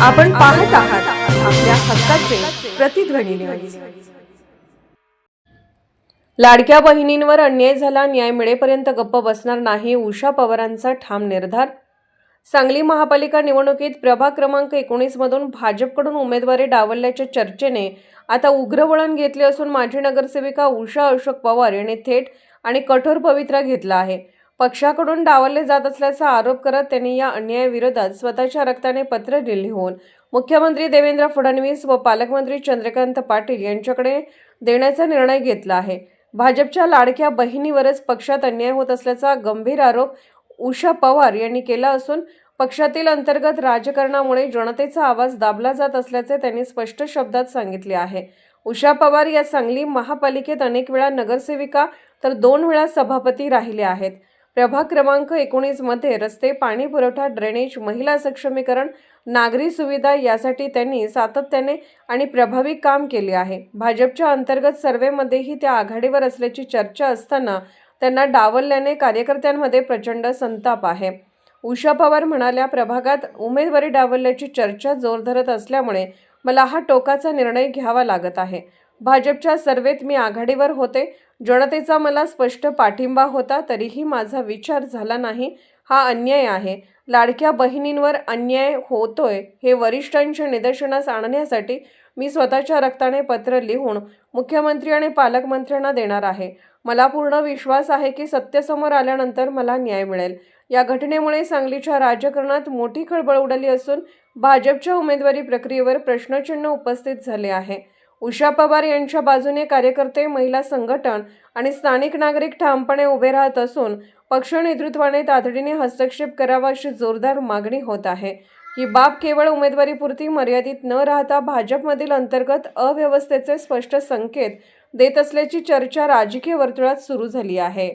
आपण पाहत आहात आपल्या हक्काचे प्रतिध्वनी न्यूज। लाडक्या बहिणींवर अन्याय झाला, न्याय मिळेपर्यंत गप्प बसणार नाही, उषा पवारांचा ठाम निर्धार। सांगली महापालिका निवडणुकीत प्रभाग क्रमांक 19 मधून भाजपकडून उमेदवारी डावलल्याच्या चर्चेने आता उग्र वळण घेतले असून माजी नगरसेविका उषा अशोक पवार यांनी थेट आणि कठोर पवित्रा घेतला आहे। पक्षाकडून डावलले जात असल्याचा आरोप करत त्यांनी या अन्यायाविरोधात स्वतःच्या रक्ताने पत्र लिहून मुख्यमंत्री देवेंद्र फडणवीस व पालकमंत्री चंद्रकांत पाटील यांच्याकडे देण्याचा निर्णय घेतला आहे। भाजपच्या लाडक्या बहिणीवरच पक्षात अन्याय होत असल्याचा गंभीर आरोप उषा पवार यांनी केला असून पक्षातील अंतर्गत राजकारणामुळे जनतेचा आवाज दाबला जात असल्याचे त्यांनी स्पष्ट शब्दात सांगितले आहे। उषा पवार या सांगली महापालिकेत अनेक वेळा नगरसेविका तर 2 वेळा सभापती राहिले आहेत। प्रभाग क्रमांक 19 मध्ये रस्ते, पाणी पुरवठा, ड्रेनेज, महिला सक्षमीकरण, नागरी सुविधा यासाठी त्यांनी सातत्याने आणि प्रभावी काम केले आहे। भाजपच्या अंतर्गत सर्व्हेमध्येही त्या आघाडीवर असल्याची चर्चा असताना त्यांना डावलल्याने कार्यकर्त्यांमध्ये प्रचंड संताप आहे। उषा पवार म्हणाल्या, प्रभागात उमेदवारी डावलल्याची चर्चा जोर धरत असल्यामुळे मला हा टोकाचा निर्णय घ्यावा लागत आहे। भाजपच्या सर्वेत मी आघाडीवर होते, जनतेचा मला स्पष्ट पाठिंबा होता, तरीही माझा विचार झाला नाही। हा अन्याय आहे। लाडक्या बहिणींवर अन्याय होतोय हे वरिष्ठांच्या निदर्शनास आणण्यासाठी मी स्वतःच्या रक्ताने पत्र लिहून मुख्यमंत्री आणि पालकमंत्र्यांना देणार आहे। मला पूर्ण विश्वास आहे की सत्य समोर आल्यानंतर मला न्याय मिळेल। या घटनेमुळे सांगलीच्या राजकारणात मोठी खळबळ उडाली असून भाजपच्या उमेदवारी प्रक्रियेवर प्रश्नचिन्ह उपस्थित झाले आहे। उषा पवार यांच्या बाजूने कार्यकर्ते, महिला संघटन आणि स्थानिक नागरिक ठामपणे उभे राहत असून पक्ष नेतृत्वाने तातडीने हस्तक्षेप करावा अशी जोरदार मागणी होत आहे। ही बाब केवळ उमेदवारीपुरती मर्यादित न राहता भाजपमधील अंतर्गत अव्यवस्थेचे स्पष्ट संकेत देत असल्याची चर्चा राजकीय वर्तुळात सुरू झाली आहे।